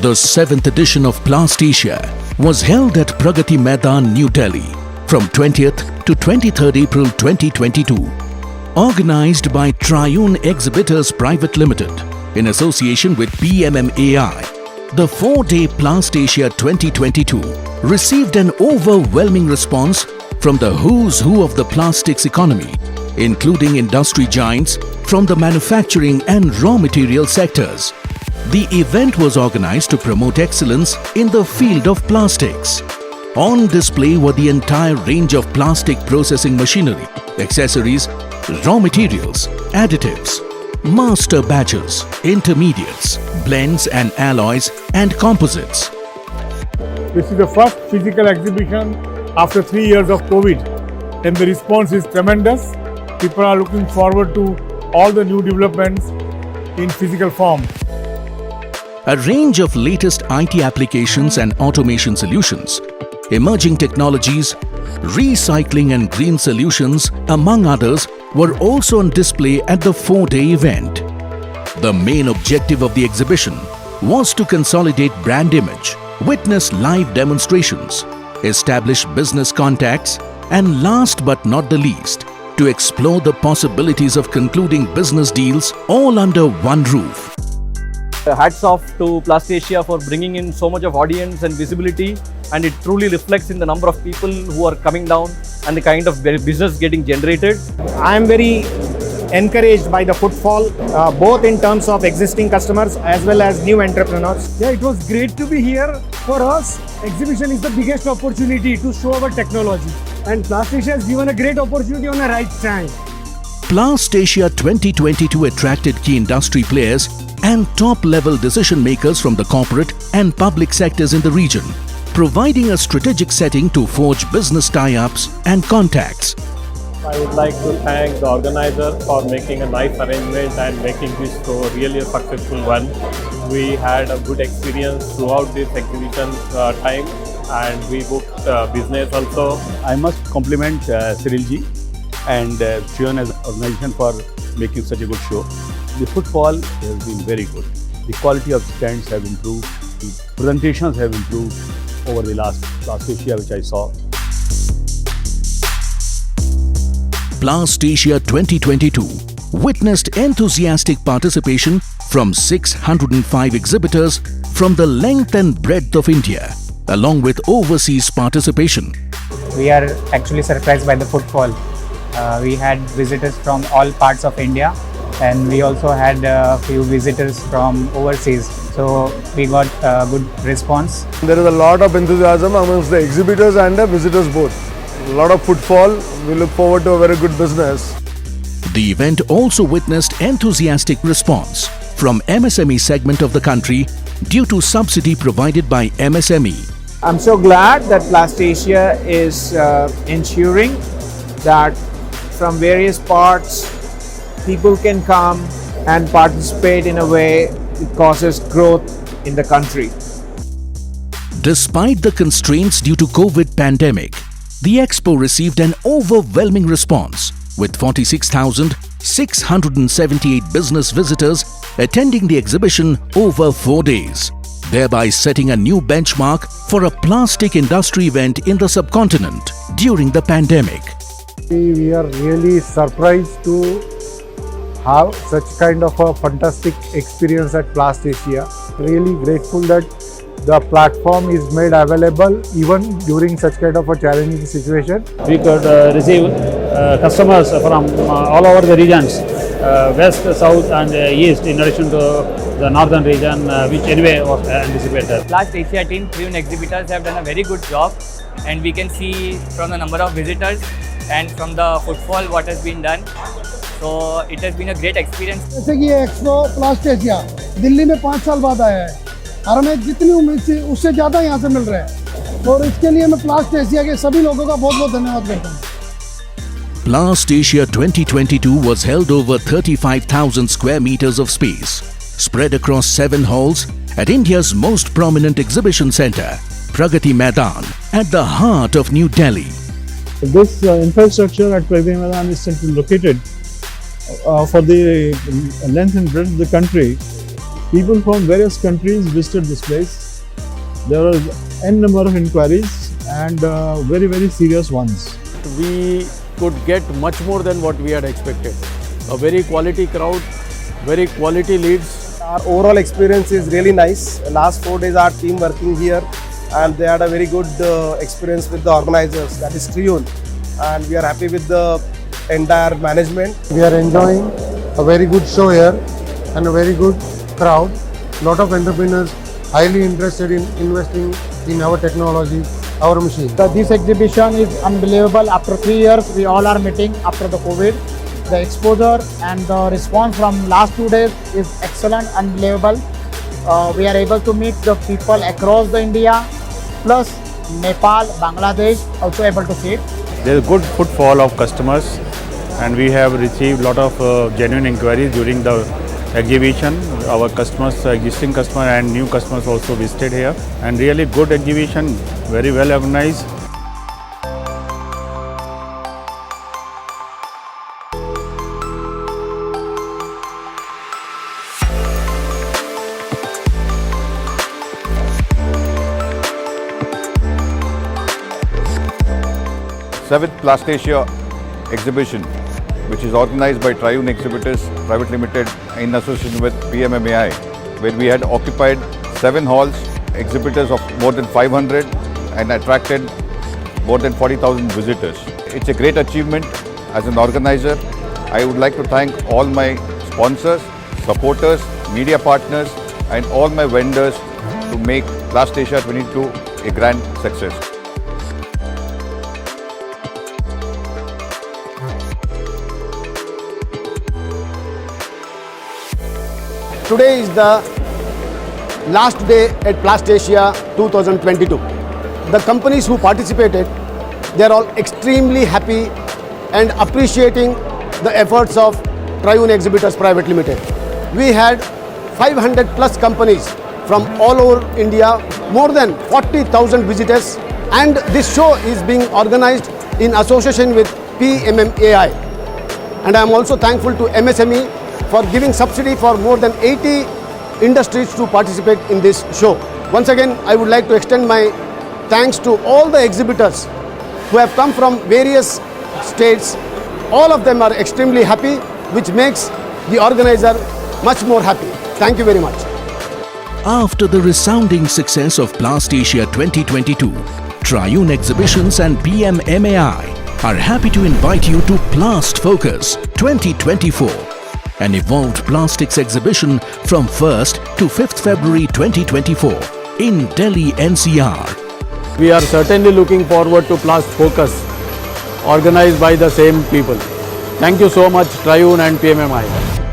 The 7th edition of plastAsia was held at Pragati Maidan, New Delhi from 20th to 23rd April 2022. Organized by Triune Exhibitors Private Limited in association with PMMAI, the 4-day plastAsia 2022 received an overwhelming response from the who's who of the plastics economy, including industry giants from the manufacturing and raw material sectors. The event was organized to promote excellence in the field of plastics. On display were the entire range of plastic processing machinery, accessories, raw materials, additives, master batches, intermediates, blends and alloys, and composites. This is the first physical exhibition after 3 years of COVID, and the response is tremendous. People are looking forward to all the new developments in physical form. A range of latest IT applications and automation solutions, emerging technologies, recycling and green solutions, among others, were also on display at the 4-day event. The main objective of the exhibition was to consolidate brand image, witness live demonstrations, establish business contacts, and last but not the least, to explore the possibilities of concluding business deals all under one roof. Hats off to plastAsia for bringing in so much of audience and visibility, and it truly reflects in the number of people who are coming down and the kind of business getting generated. I am very encouraged by the footfall, both in terms of existing customers as well as new entrepreneurs. Yeah, it was great to be here. For us, exhibition is the biggest opportunity to show our technology, and plastAsia has given a great opportunity on the right time. plastAsia 2022 attracted key industry players and top-level decision makers from the corporate and public sectors in the region, providing a strategic setting to forge business tie-ups and contacts. I would like to thank the organizer for making a nice arrangement and making this show really a successful one. We had a good experience throughout this exhibition time, and we booked business also. I must compliment Cyrilji and Triune as an organization for making such a good show. The footfall has been very good. The quality of stands have improved. The presentations have improved over the last plastAsia which I saw. plastAsia 2022 witnessed enthusiastic participation from 605 exhibitors from the length and breadth of India, along with overseas participation. We are actually surprised by the footfall. We had visitors from all parts of India, and we also had a few visitors from overseas. So we got a good response. There is a lot of enthusiasm amongst the exhibitors and the visitors both. A lot of footfall. We look forward to a very good business. The event also witnessed enthusiastic response from MSME segment of the country due to subsidy provided by MSME. I'm so glad that plastAsia is ensuring that from various parts people can come and participate in a way it causes growth in the country. Despite the constraints due to COVID pandemic, the expo received an overwhelming response with 46,678 business visitors attending the exhibition over 4 days, thereby setting a new benchmark for a plastic industry event in the subcontinent during the pandemic. We are really surprised to have such kind of a fantastic experience at plastAsia. Really grateful that the platform is made available even during such kind of a challenging situation. We could receive customers from all over the regions, west, south and east, in addition to the northern region, which anyway was anticipated. plastAsia team, Triune Exhibitors have done a very good job, and we can see from the number of visitors and from the footfall what has been done. So it has been a great experience. जैसे कि ये expo plastAsia Delhi में 5 साल बाद आया है और हमें जितनी उम्मीद थी उससे ज़्यादा यहाँ से मिल रहा है, और इसके लिए मैं plastAsia के सभी लोगों का बहुत-बहुत धन्यवाद करता हूँ। plastAsia 2022 was held over 35,000 square meters of space, spread across 7 halls at India's most prominent exhibition centre, Pragati Maidan, at the heart of New Delhi. This infrastructure at Pragati Maidan is centrally located for the length and breadth of the country. People from various countries visited this place. There were n number of inquiries and very serious ones. We could get much more than what we had expected. A very quality crowd, very quality leads. Our overall experience is really nice. Last 4 days our team working here and they had a very good experience with the organizers, that is Triyun, and we are happy with the entire management. We are enjoying a very good show here and a very good crowd. Lot of entrepreneurs highly interested in investing in our technology, our machine. This exhibition is unbelievable. After 3 years, we all are meeting after the COVID. The exposure and the response from last 2 days is excellent, unbelievable. We are able to meet the people across the India, plus Nepal, Bangladesh, also able to see it. There is good footfall of customers and we have received a lot of genuine inquiries during the exhibition. Our customers, existing customers and new customers also visited here, and really good exhibition, very well organized. Seventh PlastAsia exhibition, which is organized by Triyun Exhibitors Private Limited in association with PMMAI, where we had occupied 7 halls, exhibitors of more than 500 and attracted more than 40,000 visitors. It's a great achievement as an organizer. I would like to thank all my sponsors, supporters, media partners and all my vendors to make PlastAsia2022 a grand success. Today is the last day at plastAsia 2022. The companies who participated, they are all extremely happy and appreciating the efforts of Triyun Exhibitors Private Limited. We had 500 plus companies from all over India, more than 40,000 visitors, and this show is being organized in association with PMMAI. And I am also thankful to MSME for giving subsidy for more than 80 industries to participate in this show. Once again, I would like to extend my thanks to all the exhibitors who have come from various states. All of them are extremely happy, which makes the organizer much more happy. Thank you very much. After the resounding success of PlastAsia 2022, Triyun Exhibitions and PMMAI are happy to invite you to Plast Focus 2024, an evolved plastics exhibition from 1st to 5th February 2024 in Delhi NCR. We are certainly looking forward to Plast Focus, organized by the same people. Thank you so much, Triyun and PMMAI.